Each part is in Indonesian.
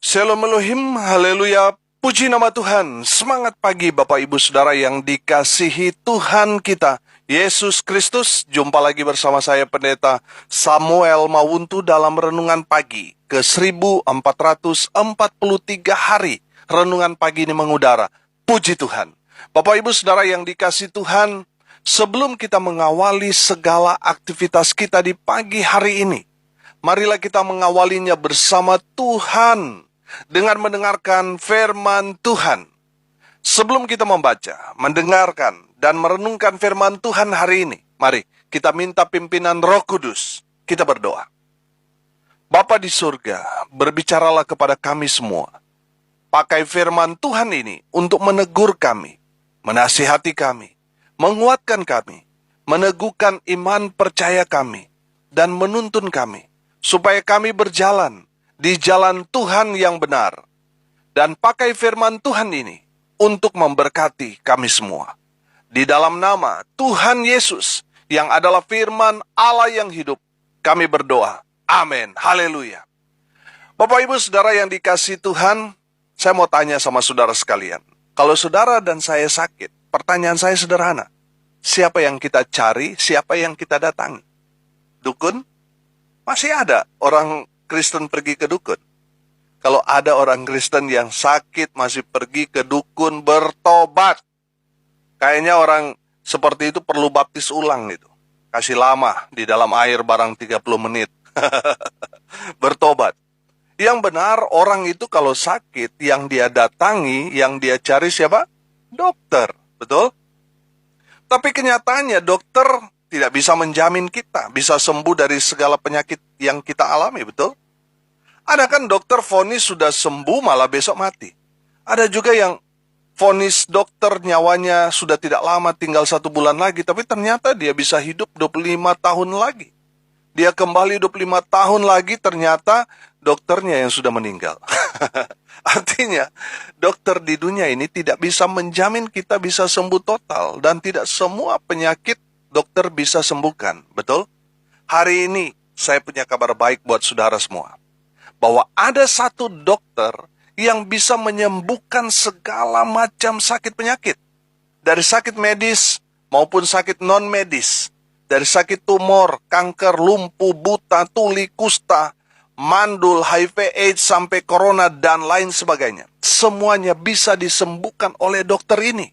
Shalom Elohim, haleluya, puji nama Tuhan. Semangat pagi Bapak Ibu Saudara yang dikasihi Tuhan kita, Yesus Kristus. Jumpa lagi bersama saya Pendeta Samuel Mawuntu dalam Renungan Pagi ke 1443 hari. Renungan pagi ini mengudara, puji Tuhan. Bapak Ibu Saudara yang dikasihi Tuhan, sebelum kita mengawali segala aktivitas kita di pagi hari ini, marilah kita mengawalinya bersama Tuhan dengan mendengarkan firman Tuhan. Sebelum kita membaca, mendengarkan, dan merenungkan firman Tuhan hari ini, mari kita minta pimpinan Roh Kudus. Kita berdoa. Bapa di surga, berbicaralah kepada kami semua. Pakai firman Tuhan ini untuk menegur kami, menasihati kami, menguatkan kami, meneguhkan iman percaya kami, dan menuntun kami, supaya kami berjalan di jalan Tuhan yang benar. Dan pakai firman Tuhan ini untuk memberkati kami semua. Di dalam nama Tuhan Yesus yang adalah firman Allah yang hidup, kami berdoa. Amin. Haleluya. Bapak Ibu Saudara yang dikasihi Tuhan, saya mau tanya sama saudara sekalian. Kalau saudara dan saya sakit, pertanyaan saya sederhana. Siapa yang kita cari, siapa yang kita datangi? Dukun? Masih ada orang Kristen pergi ke dukun. Kalau ada orang Kristen yang sakit masih pergi ke dukun bertobat. Kayaknya orang seperti itu perlu baptis ulang itu. Kasih lama di dalam air barang 30 menit. Bertobat. Yang benar orang itu kalau sakit yang dia datangi, yang dia cari siapa? Dokter. Betul? Tapi kenyataannya dokter tidak bisa menjamin kita bisa sembuh dari segala penyakit yang kita alami, betul? Ada kan dokter vonis sudah sembuh malah besok mati. Ada juga yang vonis dokter nyawanya sudah tidak lama, tinggal 1 bulan lagi, tapi ternyata dia bisa hidup 25 tahun lagi. Dia kembali 25 tahun lagi, ternyata dokternya yang sudah meninggal. Artinya, dokter di dunia ini tidak bisa menjamin kita bisa sembuh total, dan tidak semua penyakit dokter bisa sembuhkan, betul? Hari ini saya punya kabar baik buat saudara semua, bahwa ada satu dokter yang bisa menyembuhkan segala macam sakit penyakit. Dari sakit medis maupun sakit non-medis. Dari sakit tumor, kanker, lumpuh, buta, tuli, kusta, mandul, HIV, AIDS, sampai corona, dan lain sebagainya. Semuanya bisa disembuhkan oleh dokter ini.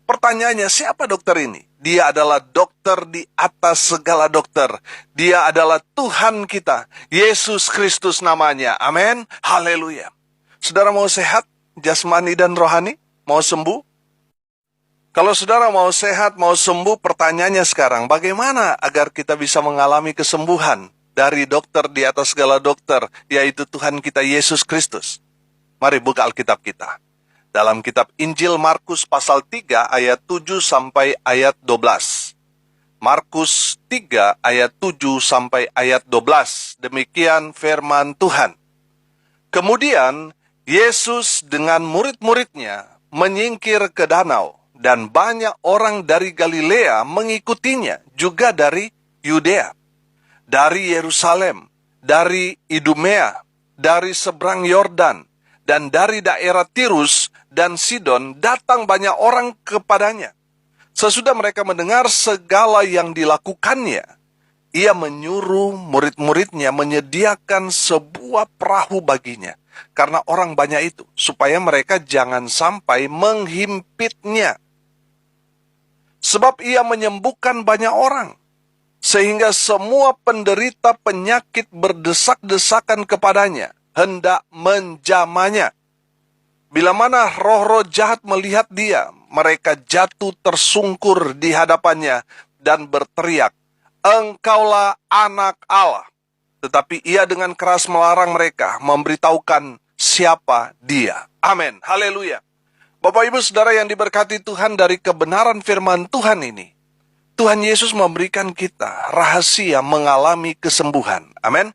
Pertanyaannya, siapa dokter ini? Dia adalah dokter di atas segala dokter. Dia adalah Tuhan kita, Yesus Kristus namanya. Amin. Haleluya. Saudara mau sehat, jasmani dan rohani? Mau sembuh? Kalau saudara mau sehat, mau sembuh, pertanyaannya sekarang, bagaimana agar kita bisa mengalami kesembuhan dari dokter di atas segala dokter, yaitu Tuhan kita Yesus Kristus? Mari buka Alkitab kita. Dalam kitab Injil Markus pasal 3 ayat 7 sampai ayat 12. Markus 3 ayat 7 sampai ayat 12. Demikian firman Tuhan. Kemudian Yesus dengan murid-muridnya menyingkir ke danau, dan banyak orang dari Galilea mengikutinya, juga dari Yudea, dari Yerusalem, dari Idumea, dari seberang Yordan, dan dari daerah Tirus dan Sidon datang banyak orang kepadanya. Sesudah mereka mendengar segala yang dilakukannya, ia menyuruh murid-muridnya menyediakan sebuah perahu baginya, karena orang banyak itu, supaya mereka jangan sampai menghimpitnya. Sebab ia menyembuhkan banyak orang, sehingga semua penderita penyakit berdesak-desakan kepadanya, hendak menjamanya. Bila mana roh-roh jahat melihat dia, mereka jatuh tersungkur di hadapannya dan berteriak, "Engkaulah anak Allah." Tetapi ia dengan keras melarang mereka, memberitahukan siapa dia. Amin. Haleluya. Bapak Ibu Saudara yang diberkati Tuhan, dari kebenaran firman Tuhan ini, Tuhan Yesus memberikan kita rahasia mengalami kesembuhan. Amin.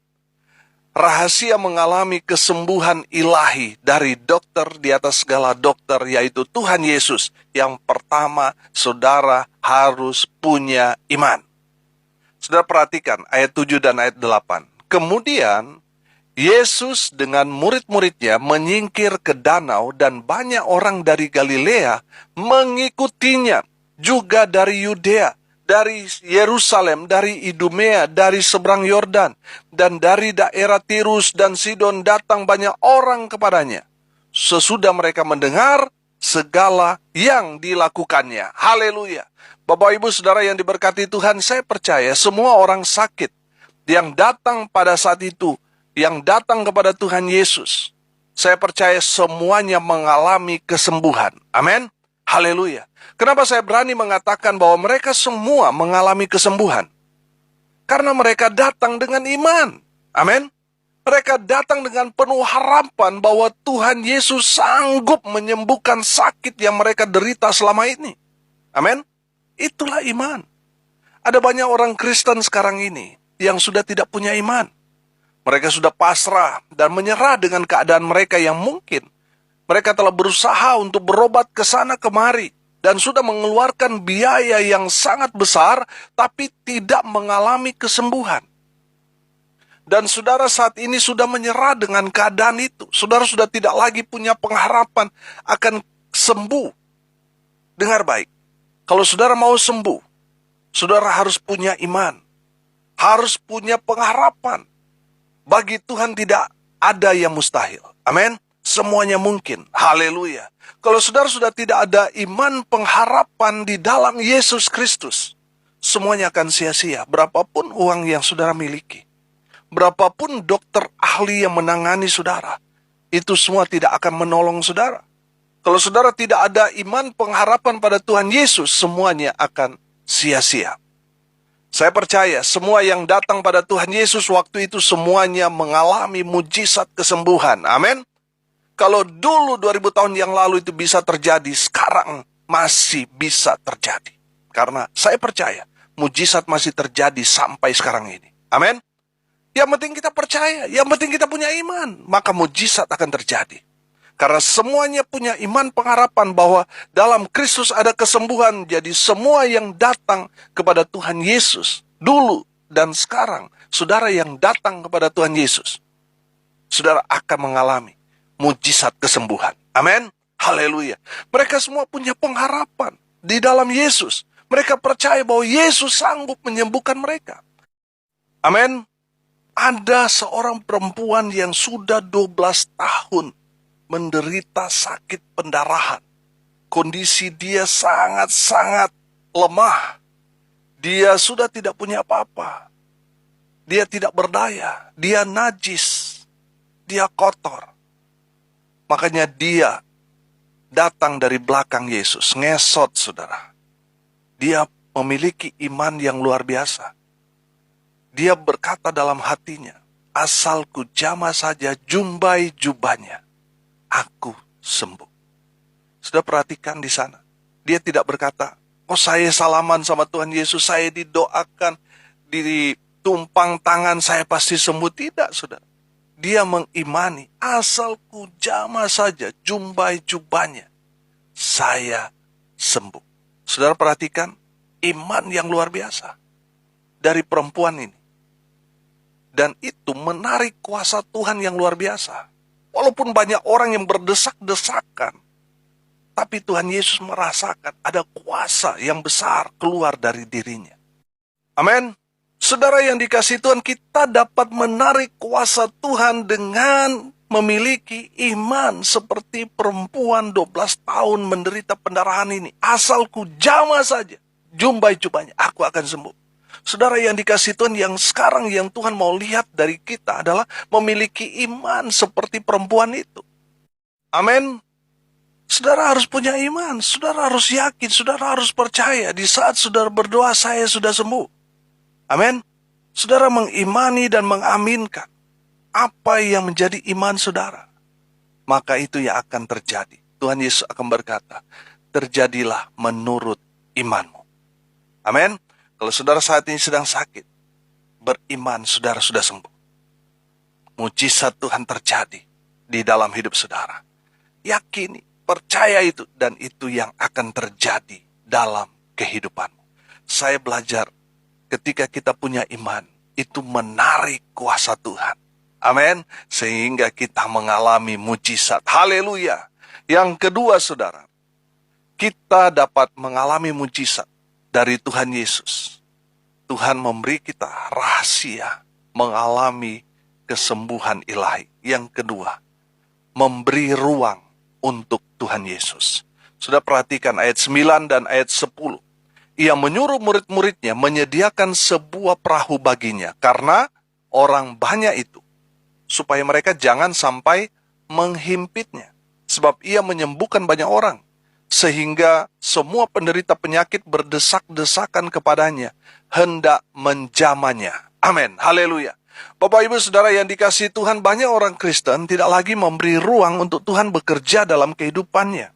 Rahasia mengalami kesembuhan ilahi dari dokter di atas segala dokter, yaitu Tuhan Yesus. Yang pertama, saudara harus punya iman. Saudara perhatikan ayat 7 dan ayat 8. Kemudian Yesus dengan murid-muridnya menyingkir ke danau dan banyak orang dari Galilea mengikutinya, juga dari Yudea, dari Yerusalem, dari Idumea, dari seberang Yordan, dan dari daerah Tirus dan Sidon datang banyak orang kepadanya. Sesudah mereka mendengar segala yang dilakukannya. Haleluya. Bapak Ibu Saudara yang diberkati Tuhan, saya percaya semua orang sakit yang datang pada saat itu, yang datang kepada Tuhan Yesus, saya percaya semuanya mengalami kesembuhan. Amin. Haleluya. Kenapa saya berani mengatakan bahwa mereka semua mengalami kesembuhan? Karena mereka datang dengan iman. Amin. Mereka datang dengan penuh harapan bahwa Tuhan Yesus sanggup menyembuhkan sakit yang mereka derita selama ini. Amin. Itulah iman. Ada banyak orang Kristen sekarang ini yang sudah tidak punya iman. Mereka sudah pasrah dan menyerah dengan keadaan mereka yang mungkin mereka telah berusaha untuk berobat ke sana kemari dan sudah mengeluarkan biaya yang sangat besar tapi tidak mengalami kesembuhan. Dan saudara saat ini sudah menyerah dengan keadaan itu. Saudara sudah tidak lagi punya pengharapan akan sembuh. Dengar baik, kalau saudara mau sembuh, saudara harus punya iman, harus punya pengharapan. Bagi Tuhan tidak ada yang mustahil. Amin. Semuanya mungkin. Haleluya. Kalau saudara sudah tidak ada iman pengharapan di dalam Yesus Kristus, semuanya akan sia-sia. Berapapun uang yang saudara miliki, berapapun dokter ahli yang menangani saudara, itu semua tidak akan menolong saudara. Kalau saudara tidak ada iman pengharapan pada Tuhan Yesus, semuanya akan sia-sia. Saya percaya semua yang datang pada Tuhan Yesus waktu itu semuanya mengalami mujizat kesembuhan. Amin. Kalau dulu 2000 tahun yang lalu itu bisa terjadi, sekarang masih bisa terjadi. Karena saya percaya mujizat masih terjadi sampai sekarang ini. Amin. Yang penting kita percaya, yang penting kita punya iman, maka mujizat akan terjadi. Karena semuanya punya iman pengharapan bahwa dalam Kristus ada kesembuhan. Jadi semua yang datang kepada Tuhan Yesus dulu dan sekarang, saudara yang datang kepada Tuhan Yesus, saudara akan mengalami mujizat kesembuhan. Amin. Haleluya. Mereka semua punya pengharapan di dalam Yesus. Mereka percaya bahwa Yesus sanggup menyembuhkan mereka. Amin. Ada seorang perempuan yang sudah 12 tahun menderita sakit pendarahan. Kondisi dia sangat-sangat lemah. Dia sudah tidak punya apa-apa. Dia tidak berdaya. Dia najis. Dia kotor. Makanya dia datang dari belakang Yesus. Ngesot, saudara. Dia memiliki iman yang luar biasa. Dia berkata dalam hatinya, asal ku jamah saja jumbai jubahnya, aku sembuh. Sudah perhatikan di sana. Dia tidak berkata, oh saya salaman sama Tuhan Yesus, saya didoakan, ditumpang tangan, saya pasti sembuh. Tidak, saudara. Dia mengimani, asal ku jamah saja jumbai jubahnya, saya sembuh. Saudara perhatikan, iman yang luar biasa dari perempuan ini. Dan itu menarik kuasa Tuhan yang luar biasa. Walaupun banyak orang yang berdesak-desakan, tapi Tuhan Yesus merasakan ada kuasa yang besar keluar dari dirinya. Amin. Saudara yang dikasihi Tuhan, kita dapat menarik kuasa Tuhan dengan memiliki iman seperti perempuan 12 tahun menderita pendarahan ini. Asal ku jamah saja jumbai jubahnya, aku akan sembuh. Saudara yang dikasihi Tuhan, yang sekarang yang Tuhan mau lihat dari kita adalah memiliki iman seperti perempuan itu. Amin. Saudara harus punya iman, saudara harus yakin, saudara harus percaya. Di saat saudara berdoa, saya sudah sembuh. Amin. Saudara mengimani dan mengaminkan apa yang menjadi iman saudara, maka itu yang akan terjadi. Tuhan Yesus akan berkata, terjadilah menurut imanmu. Amin. Kalau saudara saat ini sedang sakit, beriman saudara sudah sembuh. Mujizat Tuhan terjadi di dalam hidup saudara. Yakini, percaya itu, dan itu yang akan terjadi dalam kehidupanmu. Saya belajar ketika kita punya iman, itu menarik kuasa Tuhan. Amin. Sehingga kita mengalami mujizat. Haleluya. Yang kedua, saudara, kita dapat mengalami mujizat dari Tuhan Yesus. Tuhan memberi kita rahasia mengalami kesembuhan ilahi. Yang kedua, memberi ruang untuk Tuhan Yesus. Sudah perhatikan ayat 9 dan ayat 10. Ia menyuruh murid-muridnya menyediakan sebuah perahu baginya karena orang banyak itu, supaya mereka jangan sampai menghimpitnya. Sebab ia menyembuhkan banyak orang, sehingga semua penderita penyakit berdesak-desakan kepadanya, hendak menjamahnya. Amin, haleluya. Bapak Ibu Saudara yang dikasihi Tuhan, banyak orang Kristen tidak lagi memberi ruang untuk Tuhan bekerja dalam kehidupannya.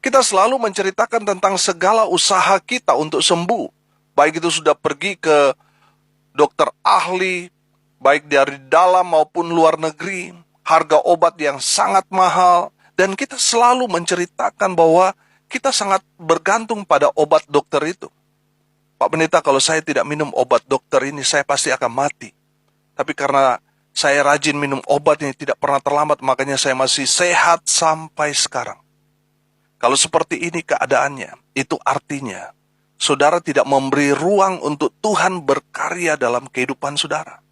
Kita selalu menceritakan tentang segala usaha kita untuk sembuh. Baik itu sudah pergi ke dokter ahli, baik dari dalam maupun luar negeri, harga obat yang sangat mahal, dan kita selalu menceritakan bahwa kita sangat bergantung pada obat dokter itu. Pak Pendeta, kalau saya tidak minum obat dokter ini, saya pasti akan mati. Tapi karena saya rajin minum obat yang tidak pernah terlambat, makanya saya masih sehat sampai sekarang. Kalau seperti ini keadaannya, itu artinya saudara tidak memberi ruang untuk Tuhan berkarya dalam kehidupan saudara.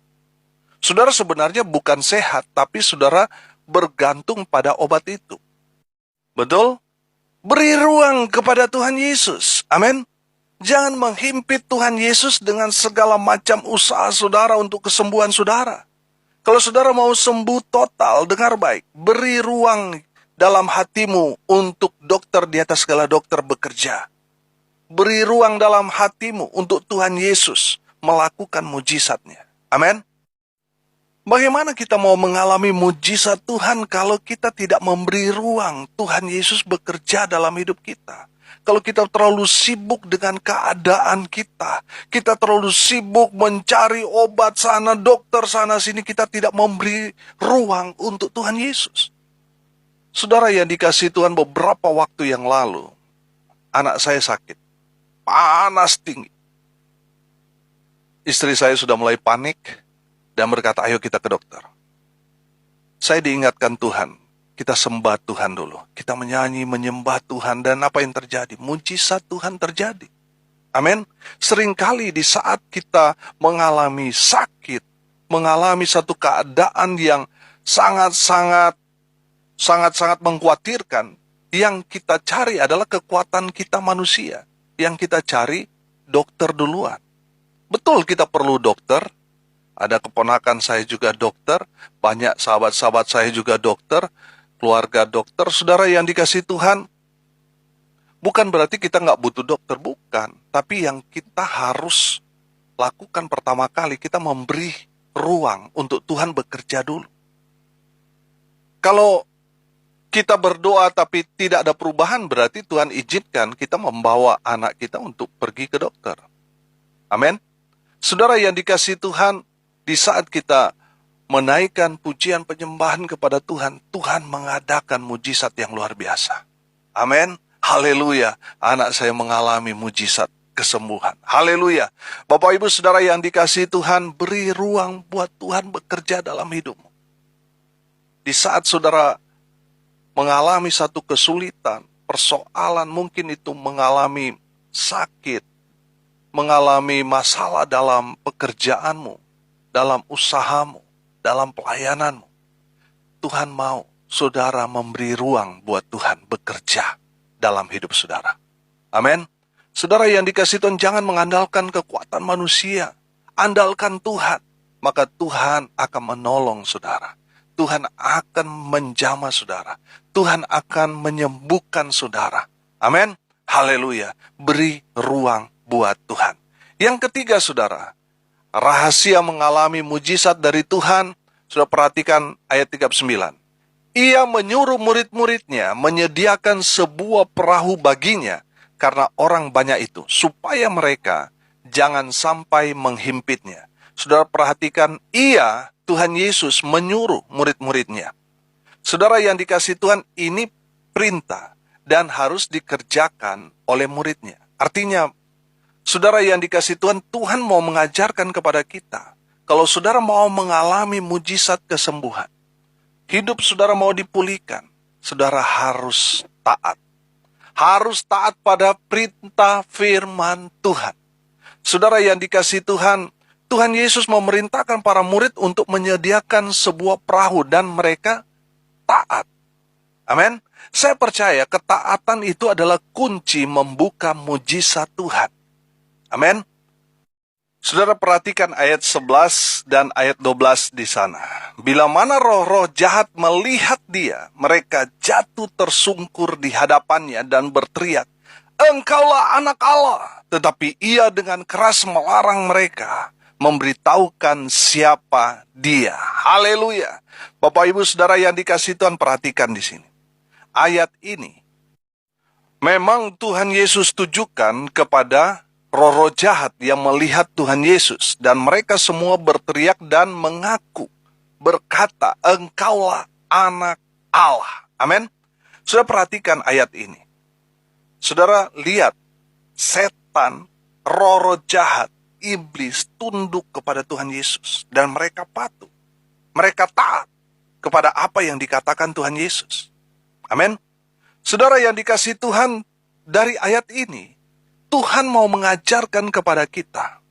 Saudara sebenarnya bukan sehat, tapi saudara bergantung pada obat itu. Betul? Beri ruang kepada Tuhan Yesus. Amin. Jangan menghimpit Tuhan Yesus dengan segala macam usaha saudara untuk kesembuhan saudara. Kalau saudara mau sembuh total, dengar baik, beri ruang dalam hatimu untuk dokter di atas segala dokter bekerja. Beri ruang dalam hatimu untuk Tuhan Yesus melakukan mujizatnya. Amin. Bagaimana kita mau mengalami mujizat Tuhan kalau kita tidak memberi ruang Tuhan Yesus bekerja dalam hidup kita? Kalau kita terlalu sibuk dengan keadaan kita, kita terlalu sibuk mencari obat sana, dokter sana sini, kita tidak memberi ruang untuk Tuhan Yesus. Saudara yang dikasihi Tuhan, beberapa waktu yang lalu, anak saya sakit, panas tinggi. Istri saya sudah mulai panik dan berkata, ayo kita ke dokter. Saya diingatkan Tuhan, kita sembah Tuhan dulu. Kita menyanyi, menyembah Tuhan, dan apa yang terjadi? Mujizat Tuhan terjadi. Amin. Seringkali di saat kita mengalami sakit, mengalami satu keadaan yang sangat-sangat mengkhawatirkan, yang kita cari adalah kekuatan kita manusia. Yang kita cari dokter duluan. Betul kita perlu dokter. Ada keponakan saya juga dokter, banyak sahabat-sahabat saya juga dokter, keluarga dokter. Saudara yang dikasihi Tuhan, bukan berarti kita nggak butuh dokter, bukan. Tapi yang kita harus lakukan pertama kali, kita memberi ruang untuk Tuhan bekerja dulu. Kalau kita berdoa tapi tidak ada perubahan, berarti Tuhan izinkan kita membawa anak kita untuk pergi ke dokter. Amin. Saudara yang dikasihi Tuhan, di saat kita menaikkan pujian penyembahan kepada Tuhan, Tuhan mengadakan mujizat yang luar biasa. Amin. Haleluya. Anak saya mengalami mujizat kesembuhan. Haleluya. Bapak Ibu Saudara yang dikasihi Tuhan, beri ruang buat Tuhan bekerja dalam hidupmu. Di saat saudara mengalami satu kesulitan, persoalan, mungkin itu mengalami sakit, mengalami masalah dalam pekerjaanmu, dalam usahamu, dalam pelayananmu. Tuhan mau saudara memberi ruang buat Tuhan bekerja dalam hidup saudara. Amin. Saudara yang dikasihi Tuhan, jangan mengandalkan kekuatan manusia. Andalkan Tuhan, maka Tuhan akan menolong saudara. Tuhan akan menjamah saudara. Tuhan akan menyembuhkan saudara. Amin. Haleluya. Beri ruang buat Tuhan. Yang ketiga saudara, rahasia mengalami mujizat dari Tuhan. Sudah perhatikan ayat 39. Ia menyuruh murid-muridnya menyediakan sebuah perahu baginya karena orang banyak itu, supaya mereka jangan sampai menghimpitnya. Saudara perhatikan, Tuhan Yesus menyuruh murid-muridnya. Saudara yang dikasihi Tuhan, ini perintah dan harus dikerjakan oleh muridnya. Artinya, saudara yang dikasihi Tuhan, Tuhan mau mengajarkan kepada kita, Kalau saudara mau mengalami mujizat kesembuhan, hidup saudara mau dipulihkan, saudara harus taat. Harus taat pada perintah firman Tuhan. Saudara yang dikasihi Tuhan, Tuhan Yesus memerintahkan para murid untuk menyediakan sebuah perahu dan mereka taat. Amin. Saya percaya ketaatan itu adalah kunci membuka mujizat Tuhan. Amin. Saudara perhatikan ayat 11 dan ayat 12 di sana. Bila mana roh-roh jahat melihat dia, mereka jatuh tersungkur di hadapannya dan berteriak, "Engkaulah anak Allah." Tetapi ia dengan keras melarang mereka, memberitahukan siapa dia. Haleluya. Bapak Ibu Saudara yang dikasihi Tuhan, perhatikan di sini. Ayat ini memang Tuhan Yesus tujukan kepada roh-roh jahat yang melihat Tuhan Yesus, dan mereka semua berteriak dan mengaku, berkata, "Engkaulah anak Allah." Amin. Saudara perhatikan ayat ini. Saudara lihat, setan, roh-roh jahat, iblis tunduk kepada Tuhan Yesus, dan mereka patuh. Mereka taat kepada apa yang dikatakan Tuhan Yesus. Amin. Saudara yang dikasihi Tuhan, dari ayat ini Tuhan mau mengajarkan kepada kita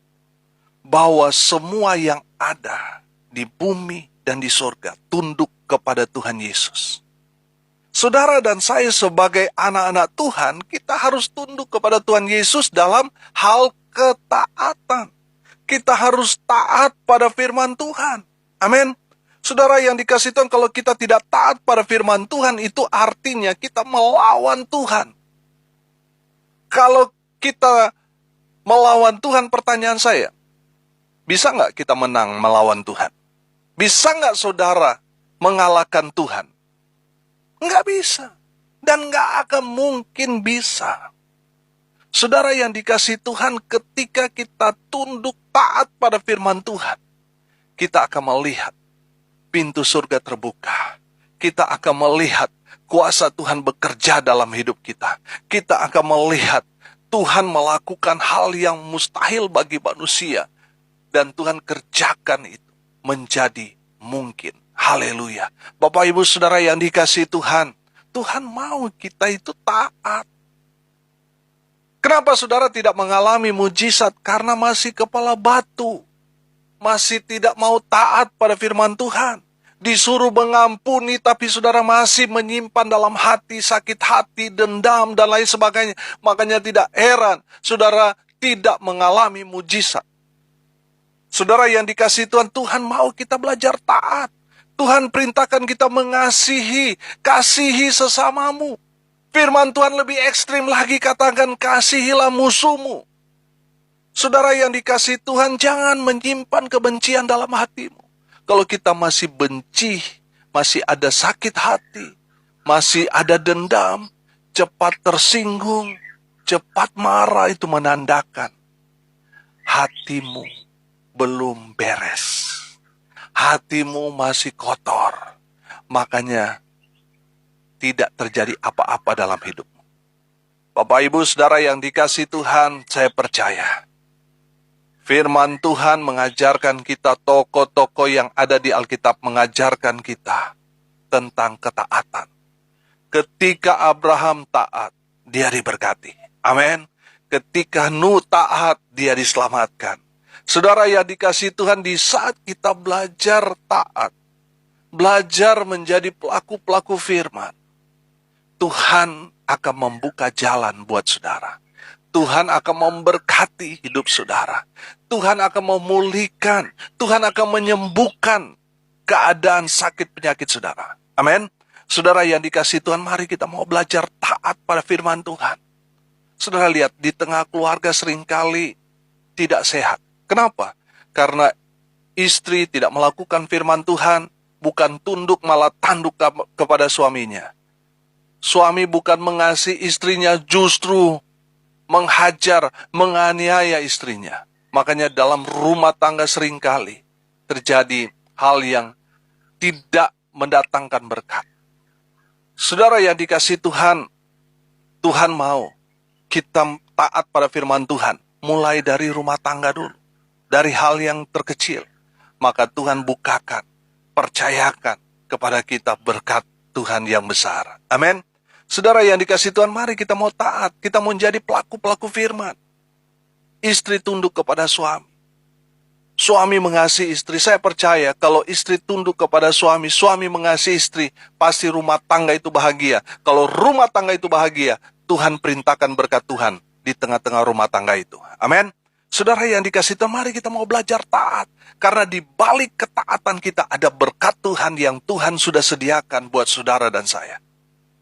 bahwa semua yang ada di bumi dan di surga tunduk kepada Tuhan Yesus. Saudara dan saya sebagai anak-anak Tuhan, kita harus tunduk kepada Tuhan Yesus dalam hal ketaatan. Kita harus taat pada firman Tuhan. Amin. Saudara yang dikasihi Tuhan, kalau kita tidak taat pada firman Tuhan, itu artinya kita melawan Tuhan. Kalau kita melawan Tuhan, pertanyaan saya, bisa nggak kita menang melawan Tuhan? Bisa nggak saudara mengalahkan Tuhan? Nggak bisa. Dan nggak akan mungkin bisa. Saudara yang dikasihi Tuhan, ketika kita tunduk taat pada firman Tuhan, kita akan melihat pintu surga terbuka. Kita akan melihat kuasa Tuhan bekerja dalam hidup kita. Kita akan melihat Tuhan melakukan hal yang mustahil bagi manusia. Dan Tuhan kerjakan itu menjadi mungkin. Haleluya. Bapak Ibu Saudara yang dikasihi Tuhan, Tuhan mau kita itu taat. Kenapa saudara tidak mengalami mujizat? Karena masih kepala batu. Masih tidak mau taat pada firman Tuhan. Disuruh mengampuni, tapi saudara masih menyimpan dalam hati, sakit hati, dendam, dan lain sebagainya. Makanya tidak heran, saudara tidak mengalami mujizat. Saudara yang dikasihi Tuhan, Tuhan mau kita belajar taat. Tuhan perintahkan kita mengasihi, kasihi sesamamu. Firman Tuhan lebih ekstrim lagi, katakan kasihilah musuhmu. Saudara yang dikasihi Tuhan, jangan menyimpan kebencian dalam hatimu. Kalau kita masih benci, masih ada sakit hati, masih ada dendam, cepat tersinggung, cepat marah, itu menandakan hatimu belum beres. Hatimu masih kotor. Makanya tidak terjadi apa-apa dalam hidupmu. Bapak Ibu Saudara yang dikasihi Tuhan, saya percaya firman Tuhan mengajarkan kita, tokoh-tokoh yang ada di Alkitab mengajarkan kita tentang ketaatan. Ketika Abraham taat, dia diberkati. Amin. Ketika Nuh taat, dia diselamatkan. Saudara yang dikasihi Tuhan, di saat kita belajar taat, belajar menjadi pelaku-pelaku firman, Tuhan akan membuka jalan buat saudara. Tuhan akan memberkati hidup saudara. Tuhan akan memulihkan. Tuhan akan menyembuhkan keadaan sakit penyakit saudara. Amin. Saudara yang dikasihi Tuhan, mari kita mau belajar taat pada firman Tuhan. Saudara lihat, di tengah keluarga seringkali tidak sehat. Kenapa? Karena istri tidak melakukan firman Tuhan, bukan tunduk malah tanduk kepada suaminya. Suami bukan mengasihi istrinya, justru menghajar, menganiaya istrinya. Makanya dalam rumah tangga seringkali terjadi hal yang tidak mendatangkan berkat. Saudara yang dikasihi Tuhan, Tuhan mau kita taat pada firman Tuhan, mulai dari rumah tangga dulu. Dari hal yang terkecil. maka Tuhan bukakan, percayakan kepada kita berkat Tuhan yang besar. Amin. Saudara yang dikasihi Tuhan, mari kita mau taat, kita mau menjadi pelaku-pelaku firman. Istri tunduk kepada suami. Suami mengasihi istri. Saya percaya kalau istri tunduk kepada suami, suami mengasihi istri, pasti rumah tangga itu bahagia. Kalau rumah tangga itu bahagia, Tuhan perintahkan berkat Tuhan di tengah-tengah rumah tangga itu. Amin. Saudara yang dikasihi Tuhan, mari kita mau belajar taat. Karena di balik ketaatan kita ada berkat Tuhan yang Tuhan sudah sediakan buat saudara dan saya.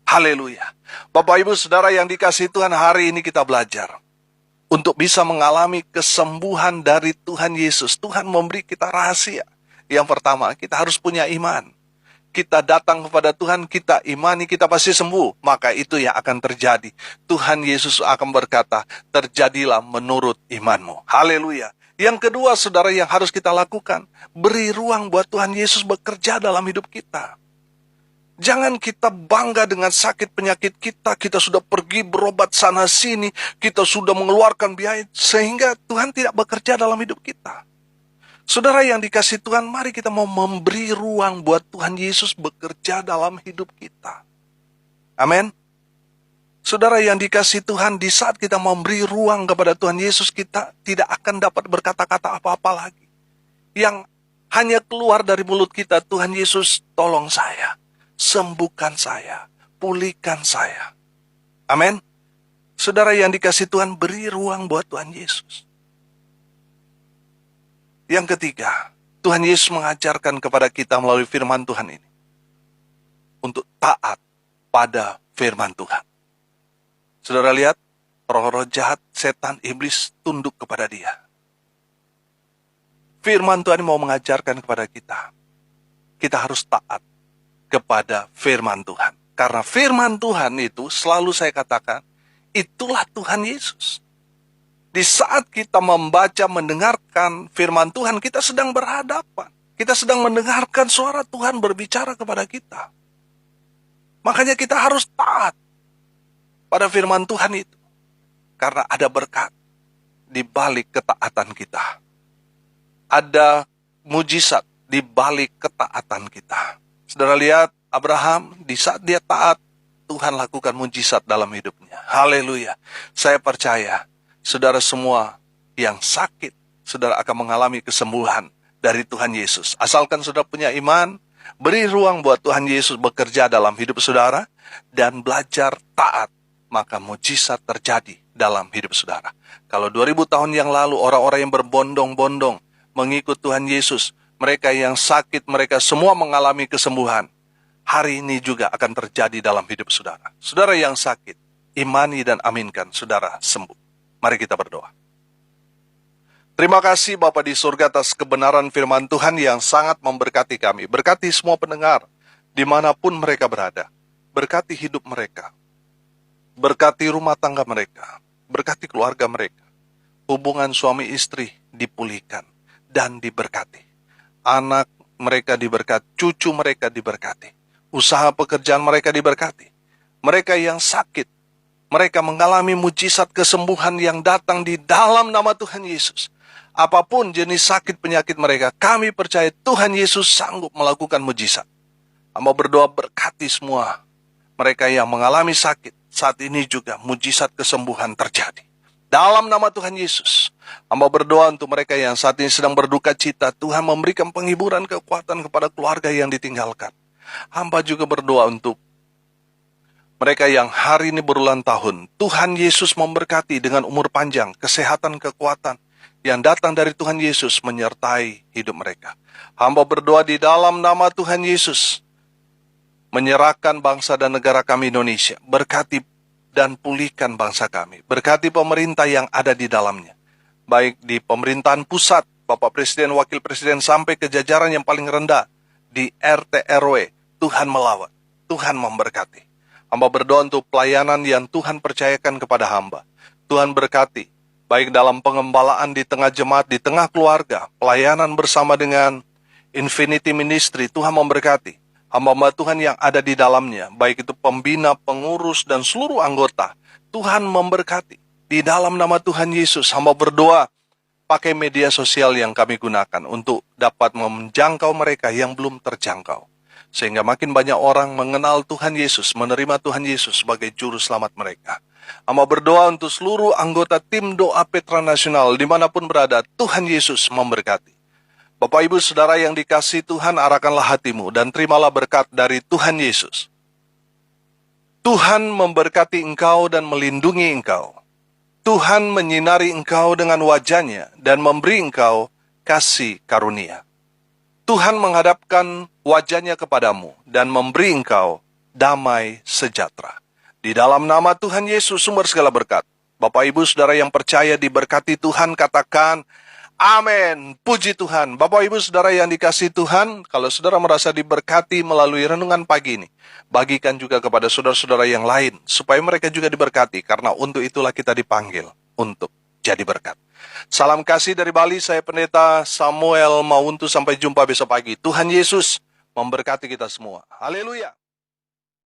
Haleluya. Bapak Ibu Saudara yang dikasihi Tuhan, hari ini kita belajar untuk bisa mengalami kesembuhan dari Tuhan Yesus. Tuhan memberi kita rahasia. Yang pertama, kita harus punya iman. Kita datang kepada Tuhan, kita imani, kita pasti sembuh. Maka itu yang akan terjadi. Tuhan Yesus akan berkata, terjadilah menurut imanmu. Haleluya. Yang kedua, saudara, yang harus kita lakukan, beri ruang buat Tuhan Yesus bekerja dalam hidup kita. Jangan kita bangga dengan sakit penyakit kita sudah pergi berobat sana sini, kita sudah mengeluarkan biaya, sehingga Tuhan tidak bekerja dalam hidup kita. Saudara yang dikasihi Tuhan, mari kita mau memberi ruang buat Tuhan Yesus bekerja dalam hidup kita. Amin. Saudara yang dikasihi Tuhan, di saat kita memberi ruang kepada Tuhan Yesus, kita tidak akan dapat berkata-kata apa-apa lagi. Yang hanya keluar dari mulut kita, Tuhan Yesus, tolong saya. Sembuhkan saya, pulihkan saya. Amin. Saudara yang dikasihi Tuhan, beri ruang buat Tuhan Yesus. Yang ketiga, Tuhan Yesus mengajarkan kepada kita melalui firman Tuhan ini untuk taat pada firman Tuhan. Saudara lihat, roh-roh jahat, setan, iblis tunduk kepada dia. Firman Tuhan mau mengajarkan kepada kita, kita harus taat kepada firman Tuhan. Karena firman Tuhan itu, selalu saya katakan, itulah Tuhan Yesus. Di saat kita membaca, mendengarkan firman Tuhan, kita sedang berhadapan. Kita sedang mendengarkan suara Tuhan berbicara kepada kita. Makanya kita harus taat pada firman Tuhan itu. Karena ada berkat di balik ketaatan kita. Ada mujizat di balik ketaatan kita. Saudara lihat, Abraham, di saat dia taat, Tuhan lakukan mujizat dalam hidupnya. Haleluya. Saya percaya, saudara semua yang sakit, saudara akan mengalami kesembuhan dari Tuhan Yesus. Asalkan saudara punya iman, beri ruang buat Tuhan Yesus bekerja dalam hidup saudara, dan belajar taat, maka mujizat terjadi dalam hidup saudara. Kalau 2000 tahun yang lalu, orang-orang yang berbondong-bondong mengikut Tuhan Yesus, mereka yang sakit, mereka semua mengalami kesembuhan. Hari ini juga akan terjadi dalam hidup saudara. Saudara yang sakit, imani dan aminkan saudara sembuh. Mari kita berdoa. Terima kasih Bapa di surga atas kebenaran firman Tuhan yang sangat memberkati kami. Berkati semua pendengar, dimanapun mereka berada. Berkati hidup mereka. Berkati rumah tangga mereka. Berkati keluarga mereka. Hubungan suami istri dipulihkan dan diberkati. Anak mereka diberkati, cucu mereka diberkati. Usaha pekerjaan mereka diberkati. Mereka yang sakit, mereka mengalami mujizat kesembuhan yang datang di dalam nama Tuhan Yesus. Apapun jenis sakit penyakit mereka, kami percaya Tuhan Yesus sanggup melakukan mujizat. Hamba berdoa berkati semua mereka yang mengalami sakit. Saat ini juga mujizat kesembuhan terjadi. Dalam nama Tuhan Yesus, hamba berdoa untuk mereka yang saat ini sedang berduka cita. Tuhan memberikan penghiburan kekuatan kepada keluarga yang ditinggalkan. Hamba juga berdoa untuk mereka yang hari ini berulang tahun. Tuhan Yesus memberkati dengan umur panjang, kesehatan, kekuatan yang datang dari Tuhan Yesus menyertai hidup mereka. Hamba berdoa di dalam nama Tuhan Yesus, menyerahkan bangsa dan negara kami Indonesia. Berkati dan pulihkan bangsa kami. Berkati pemerintah yang ada di dalamnya. Baik di pemerintahan pusat, Bapak Presiden, Wakil Presiden, sampai ke jajaran yang paling rendah. Di RT RW, Tuhan melawat. Tuhan memberkati. Hamba berdoa untuk pelayanan yang Tuhan percayakan kepada hamba. Tuhan berkati. Baik dalam pengembalaan di tengah jemaat, di tengah keluarga. Pelayanan bersama dengan Infinity Ministry, Tuhan memberkati. Hamba-hamba Tuhan yang ada di dalamnya, baik itu pembina, pengurus, dan seluruh anggota, Tuhan memberkati. Di dalam nama Tuhan Yesus, hamba berdoa, pakai media sosial yang kami gunakan untuk dapat menjangkau mereka yang belum terjangkau. Sehingga makin banyak orang mengenal Tuhan Yesus, menerima Tuhan Yesus sebagai juru selamat mereka. Amba berdoa untuk seluruh anggota tim doa Petra Nasional dimanapun berada, Tuhan Yesus memberkati. Bapak Ibu Saudara yang dikasihi Tuhan, arahkanlah hatimu dan terimalah berkat dari Tuhan Yesus. Tuhan memberkati engkau dan melindungi engkau. Tuhan menyinari engkau dengan wajah-Nya dan memberi engkau kasih karunia. Tuhan menghadapkan wajah-Nya kepadamu dan memberi engkau damai sejahtera. Di dalam nama Tuhan Yesus, sumber segala berkat. Bapak Ibu Saudara yang percaya diberkati Tuhan, katakan amin. Puji Tuhan. Bapak Ibu Saudara yang dikasihi Tuhan, kalau saudara merasa diberkati melalui renungan pagi ini, bagikan juga kepada saudara-saudara yang lain, supaya mereka juga diberkati, karena untuk itulah kita dipanggil untuk jadi berkat. Salam kasih dari Bali, saya Pendeta Samuel Mauntu, sampai jumpa besok pagi. Tuhan Yesus memberkati kita semua. Haleluya.